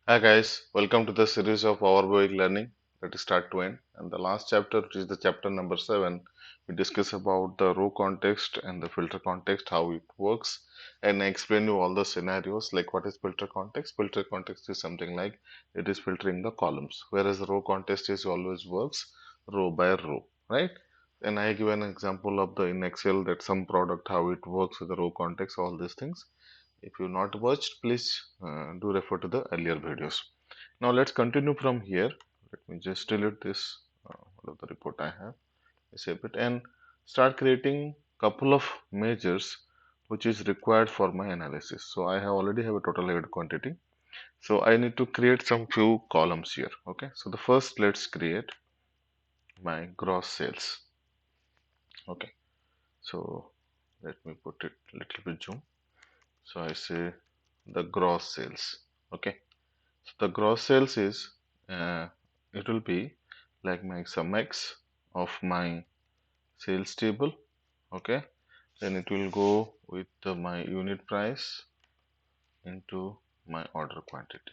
Hi guys, welcome to the series of Powerboic Learning that is start to end. And the last chapter, which is the chapter number 7, we discuss about the row context and the filter context, how it works, and I explain you all the scenarios like what is filter context. Filter context is something like it is filtering the columns, whereas the row context is always works row by row, right? And I give an example of the in Excel that some product how it works with the row context, all these things. If you not watched, please do refer to the earlier videos. Now let's continue from here. Let me just delete this one of the report I have, save it, and start creating couple of measures which is required for my analysis. So I have already have a total added quantity. So I need to create some few columns here. Okay. So the first let's create my gross sales. Okay. So let me put it little bit zoom. So I say the gross sales. Okay. So the gross sales is uh, it will be like my sum x of my sales table. Okay, then it will go with my unit price into my order quantity.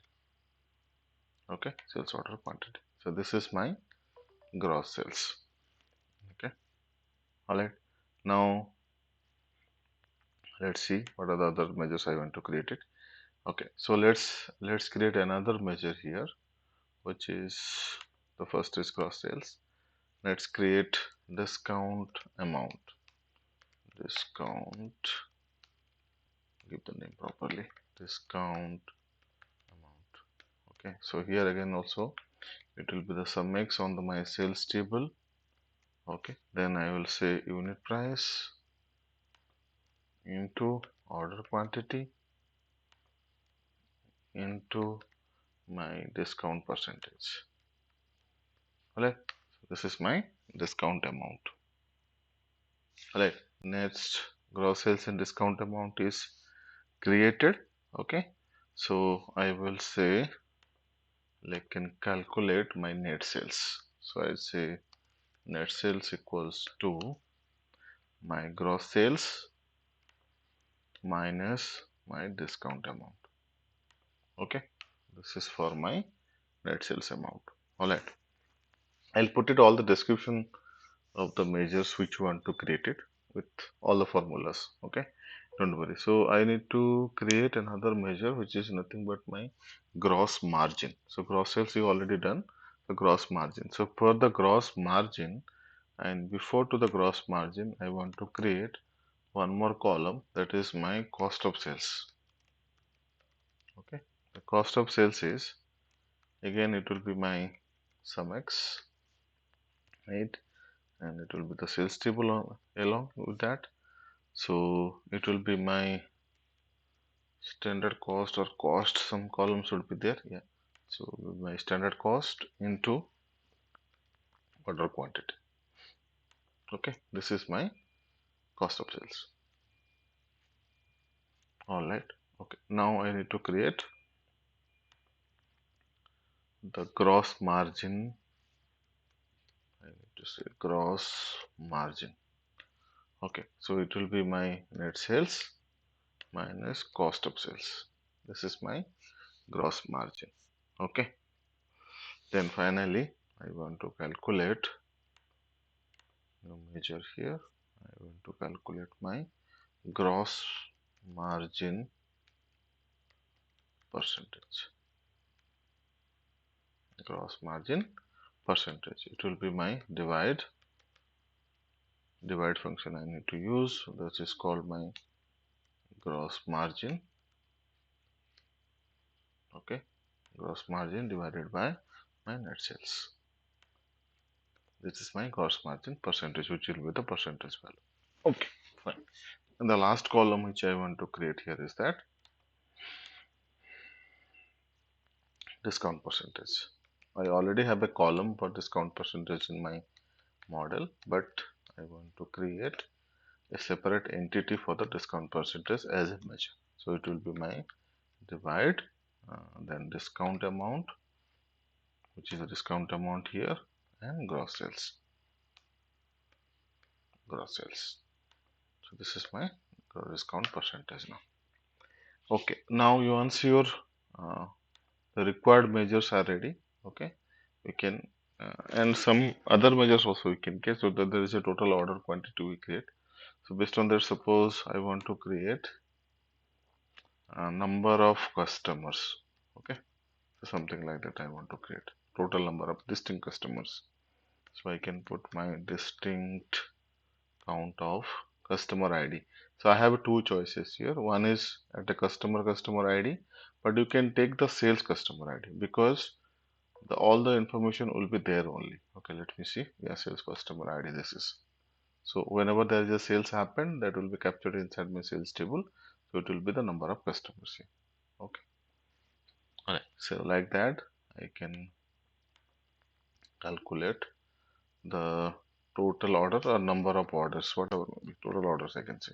Okay, sales order quantity. So this is my gross sales. Okay, all right. Now let's see what are the other measures I want to create it. Okay, so let's create another measure here, which is the first is gross sales. Let's create discount amount. Discount, give the name properly. Discount amount. Okay, so here again also it will be the sum x on my sales table. Okay, then I will say unit price into order quantity into my discount percentage. Alright, so this is my discount amount. Alright, next gross sales and discount amount is created. Okay, so I will say like can calculate my net sales. So I say net sales equals to my gross sales minus my discount amount. Okay, this is for my net sales amount. All right, I'll put it all the description of the measures which you want to create it with all the formulas. Okay, don't worry. So I need to create another measure which is nothing but my gross margin. So gross sales you already done the gross margin. So for the gross margin and before to the gross margin I want to create one more column, that is my cost of sales. Okay, the cost of sales is again it will be my sum x, right, and it will be the sales table along with that. So it will be my standard cost or cost, some column should be there, yeah. So my standard cost into order quantity. Okay, this is my cost of sales. All right, okay, now I need to create the gross margin. I need to say gross margin. Okay, so it will be my net sales minus cost of sales. This is my gross margin. Okay, then finally I want to calculate the measure here. I want to calculate my gross margin percentage. Gross margin percentage. It will be my divide function I need to use. This is called my gross margin. Okay, gross margin divided by my net sales. This is my gross margin percentage, which will be the percentage value. Okay, fine. And the last column which I want to create here is that discount percentage. I already have a column for discount percentage in my model, but I want to create a separate entity for the discount percentage as a measure. So it will be my divide, then discount amount, which is a discount amount here, and gross sales. Gross sales. So this is my discount percentage now. Okay, now once your uh, the required measures are ready. Okay, we can and some other measures also we can get, so that there is a total order quantity we create. So based on that, suppose I want to create a number of customers. Okay, so something like that I want to create total number of distinct customers. So I can put my distinct count of customer ID. So I have two choices here. One is at the customer ID, but you can take the sales customer ID because all the information will be there only. Okay, let me see. Yeah, sales customer ID this is. So whenever there is a sales happen, that will be captured inside my sales table. So it will be the number of customers here. Okay. Alright. So like that, I can calculate the total order or number of orders, whatever may be. Total orders I can say.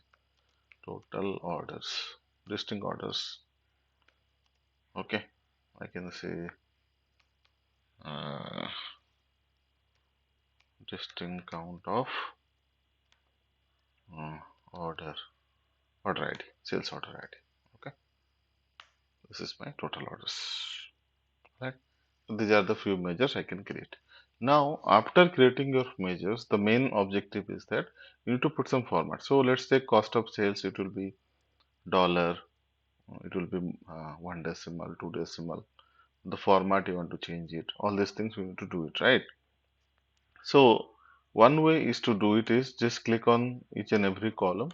Total orders, distinct orders. Okay. I can say uh, distinct count of uh, order ID, sales order ID. Okay. This is my total orders. Right. So these are the few measures I can create. Now, after creating your measures, the main objective is that you need to put some format. So let's take cost of sales. It will be dollar. It will be one decimal, two decimal. The format you want to change it. All these things we need to do it, right? So one way is to do it is just click on each and every column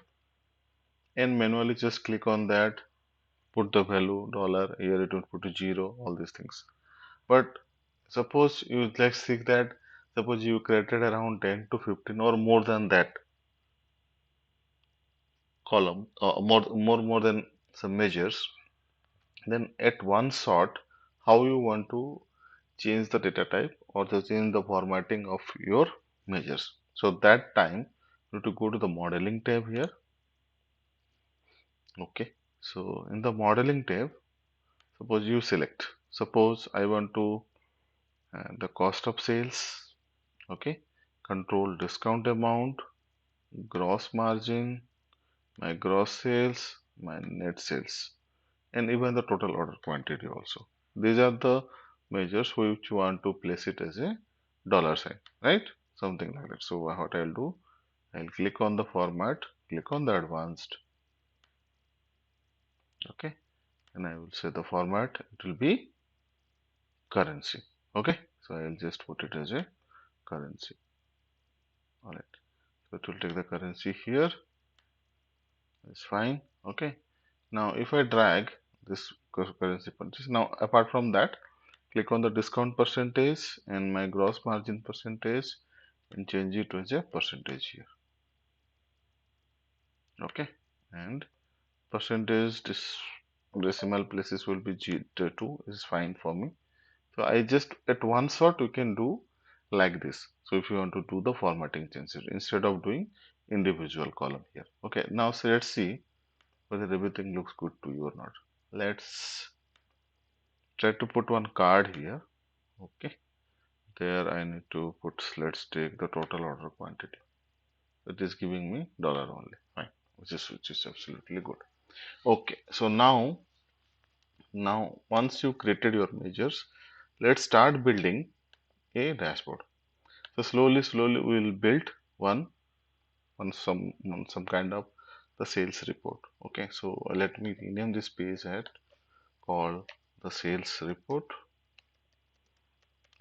and manually just click on that. Put the value dollar. Here it will put a zero. All these things. But suppose you let's see that suppose you created around 10 to 15 or more than that column, more than some measures, then at one shot, how you want to change the data type or to change the formatting of your measures. So that time you need to go to the modeling tab here. Okay. So in the modeling tab, suppose you select. Suppose I want to the cost of sales. Okay. Control discount amount, gross margin, my gross sales, my net sales, and even the total order quantity also. These are the measures which you want to place it as a dollar sign, right? Something like that. So what I'll do, I'll click on the format, click on the advanced, okay, and I will say the format, it will be currency, okay. So I'll just put it as a currency. All right. So it will take the currency here. It's fine, okay. Now, if I drag this currency purchase, now apart from that, click on the discount percentage and my gross margin percentage and change it as a percentage here. Okay, and percentage decimal places will be G2 is fine for me. So I just at one shot you can do like this. So if you want to do the formatting changes instead of doing individual column here. Okay, now so let's see whether everything looks good to you or not. Let's try to put one card here. Okay, there I need to put, let's take the total order quantity. It is giving me dollar only, fine, which is absolutely good. Okay, so now once you created your measures, let's start building a dashboard. So slowly we will build some kind of the sales report. Okay, so let me rename this page at called the sales report.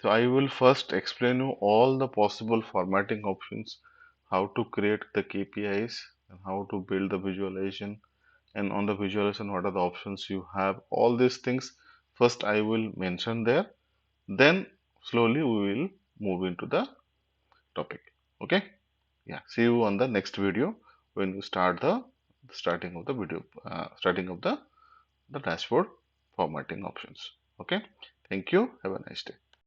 So I will first explain you all the possible formatting options, how to create the KPIs and how to build the visualization, and on the visualization what are the options you have. All these things first I will mention there, then slowly we will move into the topic. Okay, yeah, see you on the next video when you start the starting of the video, starting of the dashboard formatting options. Okay, thank you, have a nice day.